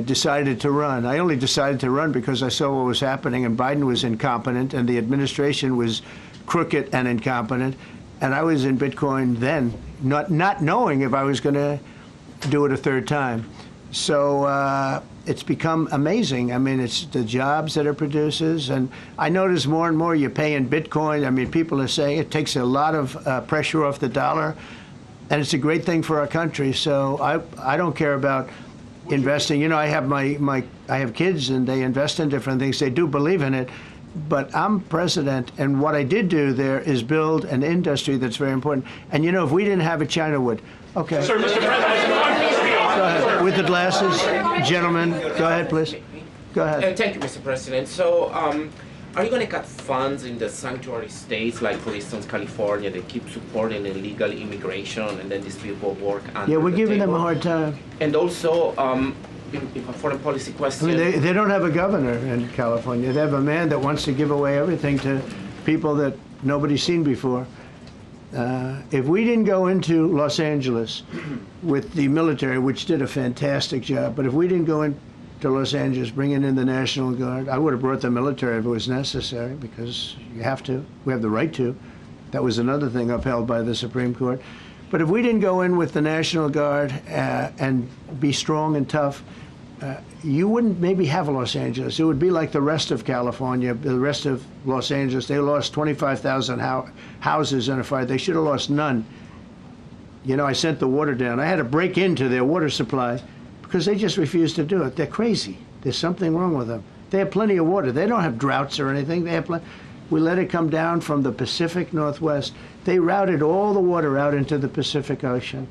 decided to run. I only decided to run because I saw what was happening, and Biden was incompetent, and the administration was crooked and incompetent. And I was in Bitcoin then, not knowing if I was going to do it a third time. So it's become amazing. I mean, it's the jobs that it produces. And I notice more and more you pay in Bitcoin. I mean, people are saying it takes a lot of pressure off the dollar. And it's a great thing for our country. So I don't care about investing. You know, I have kids, and they invest in different things. They do believe in it. But I'm president, and what I did do there is build an industry that's very important. And, you know, if we didn't have it, China would. Okay. Sir, Mr. President, go ahead. With the glasses, gentlemen, go ahead, please. Go ahead. Thank you, Mr. President. So Are you going to cut funds in the sanctuary states, like for instance California, they keep supporting illegal immigration, and then these people work under Yeah, we're the giving them table? a hard time. And also, in a foreign policy I question. mean, they don't have a governor in California. They have a man that wants to give away everything to people that nobody's seen before. If we didn't go into Los Angeles with the military, which did a fantastic job, but if we didn't go into Los Angeles bringing in the National Guard, I would have brought the military if it was necessary, because you have to. We have the right to. That was another thing upheld by the Supreme Court. But if we didn't go in with the National Guard and be strong and tough, you wouldn't maybe have Los Angeles. It would be like the rest of California, the rest of Los Angeles. They lost 25,000 houses in a fire. They should have lost none. You know, I sent the water down. I had to break into their water supply because they just refused to do it. They're crazy. There's something wrong with them. They have plenty of water. They don't have droughts or anything. They have plenty. We let it come down from the Pacific Northwest. They routed all the water out into the Pacific Ocean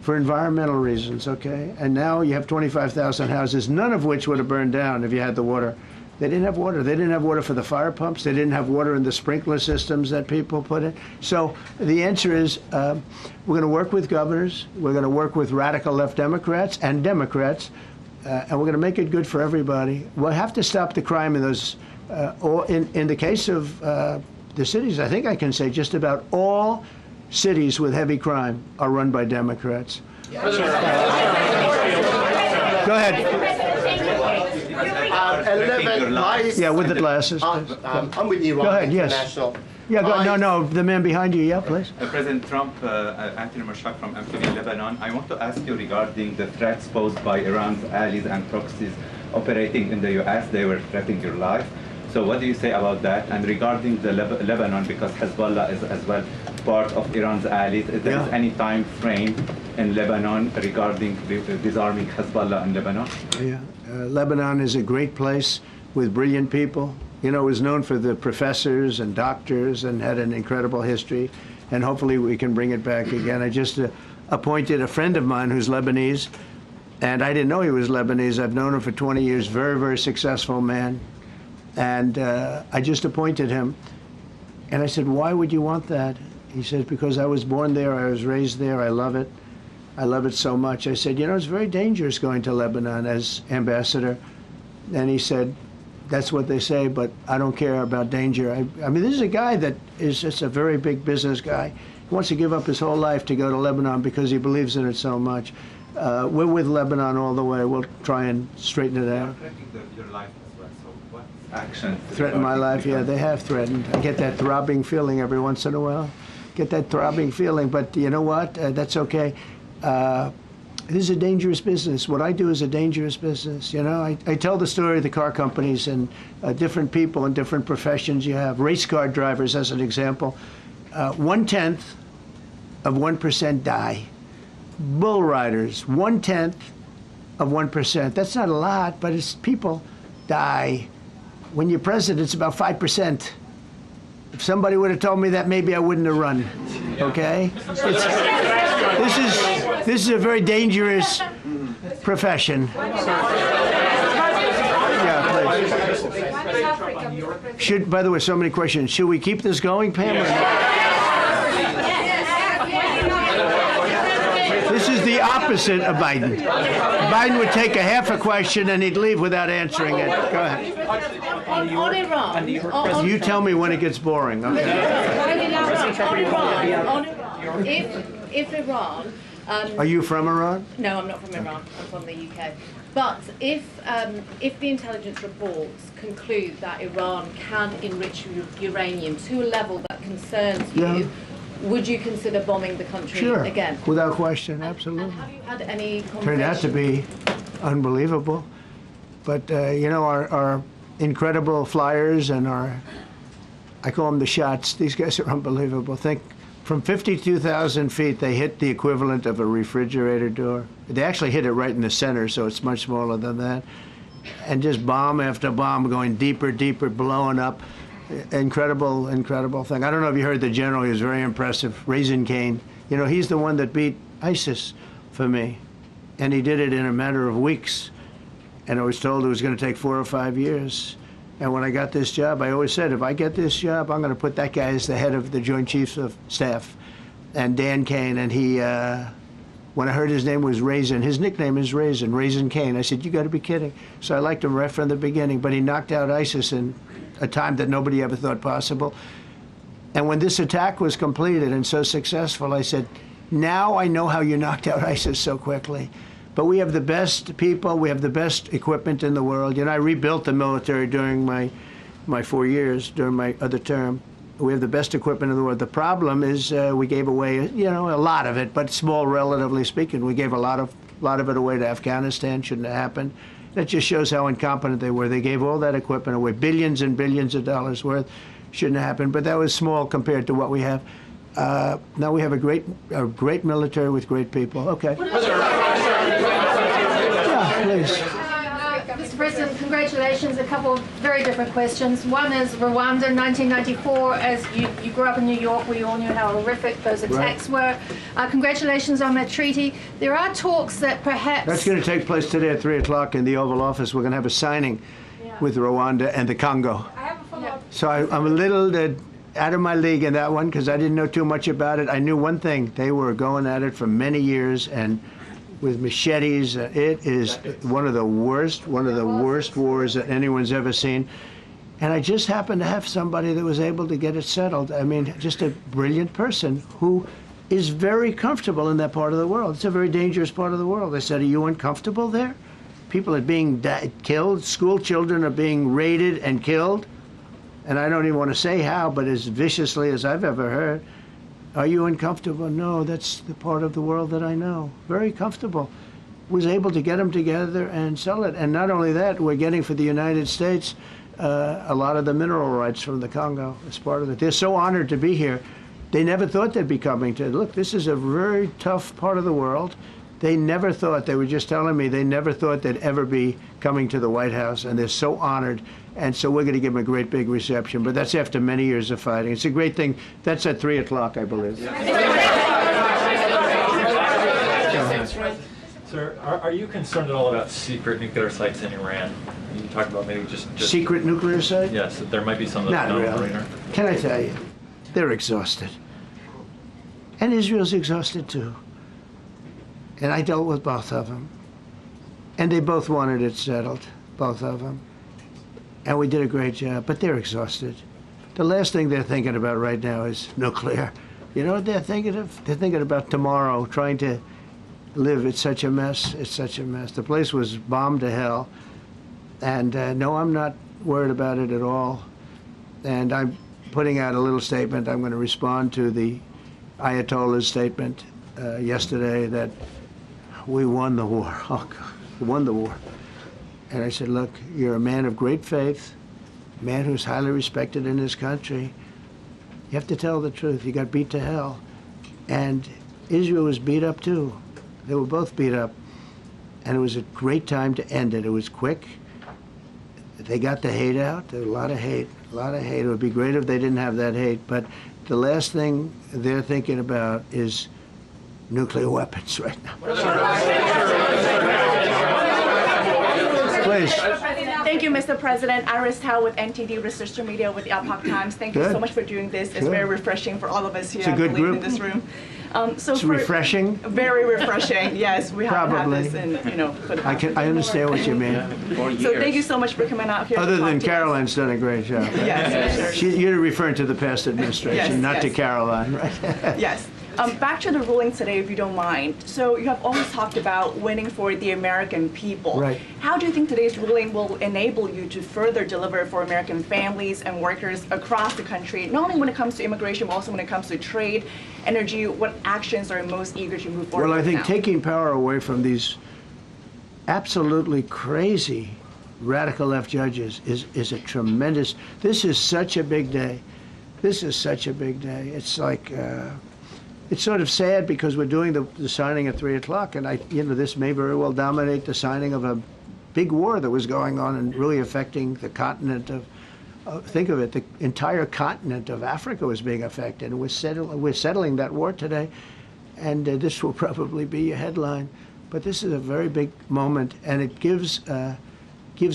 for environmental reasons, okay? And now you have 25,000 houses, none of which would have burned down if you had the water. They didn't have water. They didn't have water for the fire pumps. They didn't have water in the sprinkler systems that people put in. So the answer is we're going to work with governors. We're going to work with radical left Democrats and Democrats, and we're going to make it good for everybody. We'll have to stop the crime in those, in the case of the cities, I think I can say just about all cities with heavy crime are run by Democrats. Go ahead. Yeah, with the glasses. I'm with Iran Go ahead, yes. International. Yeah, no, the man behind you, yeah, please. President Trump, Anthony Mashak from Amphibian Lebanon. I want to ask you regarding the threats posed by Iran's allies and proxies operating in the U.S. They were threatening your life. So what do you say about that? And regarding the Lebanon, because Hezbollah is as well part of Iran's allies, is there any time frame in Lebanon regarding disarming Hezbollah in Lebanon? Yeah, Lebanon is a great place with brilliant people. You know, it was known for the professors and doctors and had an incredible history. And hopefully we can bring it back again. I just appointed a friend of mine who's Lebanese, and I didn't know he was Lebanese. I've known him for 20 years, very, very successful man. And I just appointed him. And I said, why would you want that? He said, because I was born there, I was raised there, I love it. I love it so much. I said, you know, it's very dangerous going to Lebanon as ambassador. And he said, that's what they say, but I don't care about danger. I mean, this is a guy that is just a very big business guy. He wants to give up his whole life to go to Lebanon because he believes in it so much. We're with Lebanon all the way. We'll try and straighten it out. Your life as well. So what action? Threaten my life? Yeah, they have threatened. I get that throbbing feeling every once in a while. Get that throbbing feeling, but you know what? That's okay. This is a dangerous business. What I do is a dangerous business. You know, I tell the story of the car companies and different people in different professions you have. Race car drivers, as an example. 1/10 of 1% die. Bull riders, 1/10 of 1%. That's not a lot, but it's people die. When you're president, it's about 5%. If somebody would have told me that, maybe I wouldn't have run. Okay? This is a very dangerous profession. Yeah, please. By the way, so many questions. Should we keep this going, Pam? Or not? This is the opposite of Biden. Biden would take a half a question and he'd leave without answering it. Go ahead. On Iran. You tell me when it gets boring. Okay. If Iran. Are you from Iran? No, I'm not from Iran. I'm from the UK. But if the intelligence reports conclude that Iran can enrich uranium to a level that concerns you, would you consider bombing the country again? Without question, absolutely. And have you had any conversations? Turned out to be unbelievable. But, you know, our incredible flyers and I call them the shots, these guys are unbelievable. Think, from 52,000 feet, they hit the equivalent of a refrigerator door. They actually hit it right in the center, so it's much smaller than that. And just bomb after bomb going deeper, deeper, blowing up. Incredible, incredible thing. I don't know if you heard the general, he was very impressive. Raisin Cane. You know, he's the one that beat ISIS for me. And he did it in a matter of weeks. And I was told it was going to take 4 or 5 years. And when I got this job, I always said, if I get this job, I'm going to put that guy as the head of the Joint Chiefs of Staff. And Dan Kane, and he, when I heard his name was Raisin, his nickname is Raisin Kane. I said, you got to be kidding. So I liked him right from the beginning, but he knocked out ISIS in a time that nobody ever thought possible. And when this attack was completed and so successful, I said, now I know how you knocked out ISIS so quickly. But we have the best people, we have the best equipment in the world. You know, I rebuilt the military during my 4 years, during my other term. We have the best equipment in the world. The problem is we gave away, you know, a lot of it, but small, relatively speaking. We gave a lot of it away to Afghanistan. Shouldn't have happened. That just shows how incompetent they were. They gave all that equipment away, billions and billions of dollars worth. Shouldn't have happened, but that was small compared to what we have. Now we have a great military with great people. Okay. Yeah, please. Mr. President, congratulations. A couple of very different questions. One is Rwanda, 1994. As you grew up in New York, we all knew how horrific those attacks were. Congratulations on that treaty. There are talks that perhaps... That's going to take place today at 3 o'clock in the Oval Office. We're going to have a signing with Rwanda and the Congo. I have a follow-up. So I'm a little out of my league in that one because I didn't know too much about it. I knew one thing. They were going at it for many years and with machetes. It is one of the worst wars that anyone's ever seen. And I just happened to have somebody that was able to get it settled. I mean, just a brilliant person who is very comfortable in that part of the world. It's a very dangerous part of the world. I said, are you uncomfortable there? People are being killed. School children are being raided and killed. And I don't even want to say how, but as viciously as I've ever heard. Are you uncomfortable? No, that's the part of the world that I know. Very comfortable. Was able to get them together and sell it. And not only that, we're getting for the United States a lot of the mineral rights from the Congo as part of it. They're so honored to be here. They never thought they'd be coming to, look, this is a very tough part of the world. They never thought, they were just telling me, they never thought they'd ever be coming to the White House, and they're so honored. And so we're going to give them a great big reception, but that's after many years of fighting. It's a great thing. That's at 3 o'clock, I believe. Sir, are you concerned at all about secret nuclear sites in Iran? You talked about maybe just secret nuclear site? Yes, that there might be some. Not really. Can I tell you, they're exhausted, and Israel's exhausted too. And I dealt with both of them, and they both wanted it settled, both of them, and we did a great job. But they're exhausted. The last thing they're thinking about right now is nuclear. You know what they're thinking of? They're thinking about tomorrow, trying to live. It's such a mess. It's such a mess. The place was bombed to hell. And no, I'm not worried about it at all. And I'm putting out a little statement. I'm going to respond to the Ayatollah's statement yesterday that we won the war. Oh, God, we won the war. And I said, look, you're a man of great faith, a man who's highly respected in his country. You have to tell the truth. You got beat to hell. And Israel was beat up too. They were both beat up. And it was a great time to end it. It was quick. They got the hate out. There was a lot of hate, a lot of hate. It would be great if they didn't have that hate. But the last thing they're thinking about is nuclear weapons right now. Please. Thank you, Mr. President. Iris Tao with NTD Research Media with the Epoch Times. Thank you so much for doing this. It's very refreshing for all of us here, It's a good group. in this room. It's refreshing. Very refreshing. Yes, we haven't had Probably. this in, for the past I understand what you mean. So thank you so much for coming out here. Other to talk than to Caroline's done a great job. Right? Yes, You're referring to the past administration, Yes, not to yes. Caroline, right? Yes. Back to the ruling today, if you don't mind. So you have always talked about winning for the American people. Right. How do you think today's ruling will enable you to further deliver for American families and workers across the country, not only when it comes to immigration, but also when it comes to trade, energy? What actions are you most eager to move forward Well, I with think now? taking power away from these absolutely crazy radical left judges is a tremendous. This is such a big day. This is such a big day. It's like. It's sort of sad because we're doing the signing at 3 o'clock, and this may very well dominate the signing of a big war that was going on and really affecting the continent of. Think of it, the entire continent of Africa was being affected, and we're settling that war today, and this will probably be a headline. But this is a very big moment, and it gives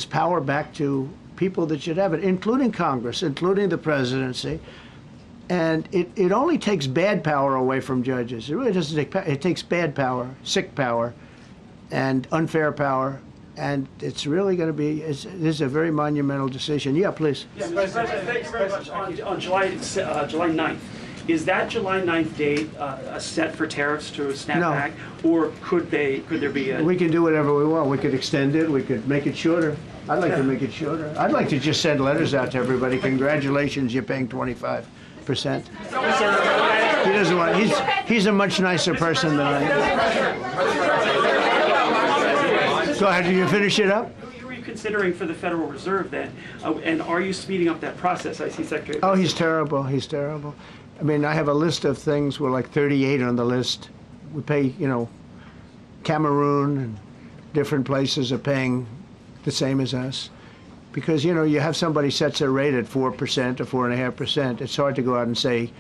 power back to people that should have it, including Congress, including the presidency. And it only takes bad power away from judges. It really doesn't take power. It takes bad power, sick power, and unfair power. And it's really going to be, this is a very monumental decision. Yeah, please. Yes, President, thank you very much. On July 9th, is that July 9th date set for tariffs to snap No. back? Or could there be a... We can do whatever we want. We could extend it. We could make it shorter. I'd like to make it shorter. I'd like to just send letters out to everybody. Congratulations, you're paying 25%. He doesn't want. He's a much nicer person than I am. Go ahead. Did you finish it up? Who are you considering for the Federal Reserve then? And are you speeding up that process? I see Secretary. Oh, he's terrible. He's terrible. I mean, I have a list of things. We're like 38 on the list. We pay, Cameroon and different places are paying the same as us. Because, you have somebody sets a rate at 4% or 4.5%. It's hard to go out and say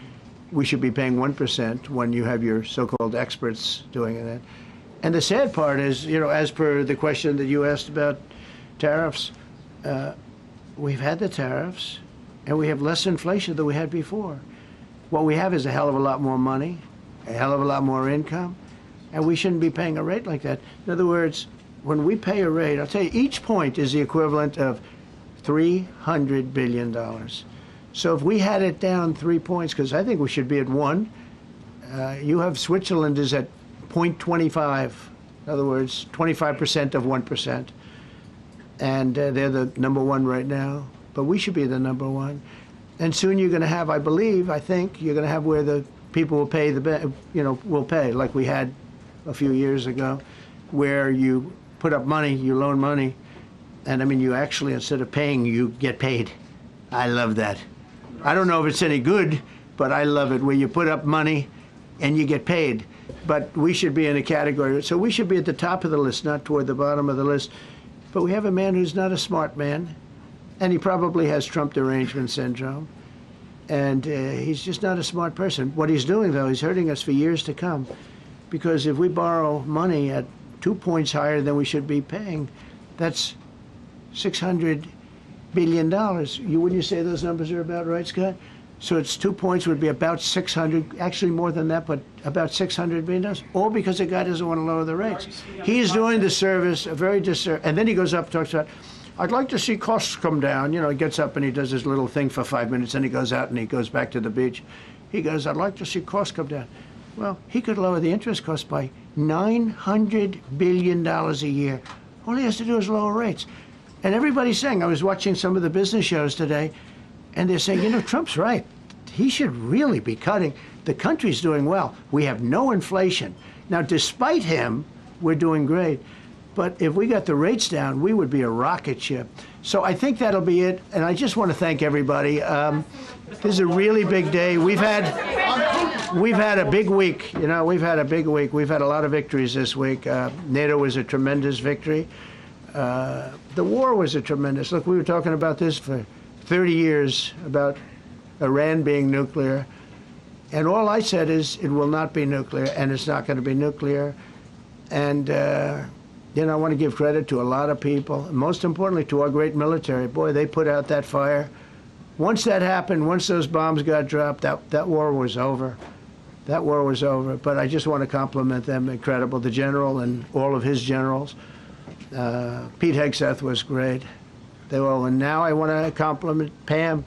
we should be paying 1% when you have your so-called experts doing it. And the sad part is, as per the question that you asked about tariffs, we've had the tariffs and we have less inflation than we had before. What we have is a hell of a lot more money, a hell of a lot more income, and we shouldn't be paying a rate like that. In other words, when we pay a rate, I'll tell you, each point is the equivalent of $300 billion. So if we had it down 3 points, because I think we should be at 1, you have Switzerland is at 0.25. In other words, 25% of 1%. And they're the number 1 right now. But we should be the number 1. And soon you're going to have, I think, you're going to have where the people will pay will pay, like we had a few years ago, where you put up money, you loan money, and I mean, you actually, instead of paying, you get paid. I love that. I don't know if it's any good, but I love it, where you put up money and you get paid. But we should be in a category, so we should be at the top of the list, not toward the bottom of the list. But we have a man who's not a smart man, and he probably has Trump derangement syndrome. And he's just not a smart person. What he's doing, though, he's hurting us for years to come. Because if we borrow money at 2 points higher than we should be paying, that's $600 billion. Wouldn't you say those numbers are about right, Scott? So it's 2 points would be about 600, actually more than that, but about $600 billion, all because the guy doesn't want to lower the rates. He's doing the service, a very disservice, and then he goes up and talks about, I'd like to see costs come down. He gets up and he does his little thing for 5 minutes, and he goes out and he goes back to the beach. He goes, I'd like to see costs come down. Well, he could lower the interest cost by $900 billion a year. All he has to do is lower rates. And everybody's saying, I was watching some of the business shows today, and they're saying, Trump's right. He should really be cutting. The country's doing well. We have no inflation. Now, despite him, we're doing great. But if we got the rates down, we would be a rocket ship. So I think that'll be it. And I just want to thank everybody. This is a really big day. We've had a big week. We've had a big week. We've had a lot of victories this week. NATO was a tremendous victory. The war was a tremendous. Look, we were talking about this for 30 years, about Iran being nuclear. And all I said is it will not be nuclear, and it's not going to be nuclear. And I want to give credit to a lot of people, and most importantly to our great military. Boy, they put out that fire. Once that happened, once those bombs got dropped, that war was over. That war was over. But I just want to compliment them. Incredible. The general and all of his generals. Pete Hegseth was great. They were all. And now I want to compliment Pam.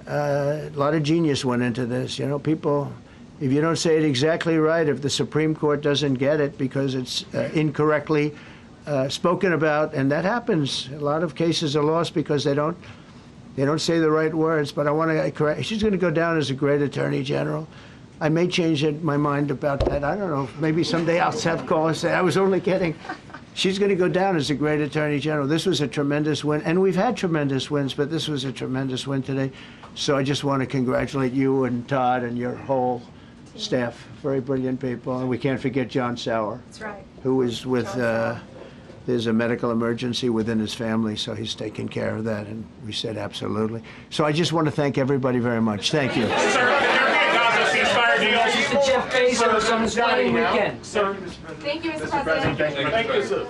A lot of genius went into this. People, if you don't say it exactly right, if the Supreme Court doesn't get it because it's incorrectly spoken about, and that happens. A lot of cases are lost because they don't say the right words. But I want to correct. She's going to go down as a great attorney general. I may change my mind about that. I don't know. Maybe someday I'll have call and say I was only kidding. She's going to go down as a great attorney general. This was a tremendous win, and we've had tremendous wins, but this was a tremendous win today. So I just want to congratulate you and Todd and your whole staff. Very brilliant people, and we can't forget John Sauer. That's right. Who is with. There's a medical emergency within his family, so he's taking care of that, and we said absolutely. So I just want to thank everybody very much. Thank you. Mr. Jeff Bezos on his wedding weekend. Thank you, Mr. President. Thank you, sir.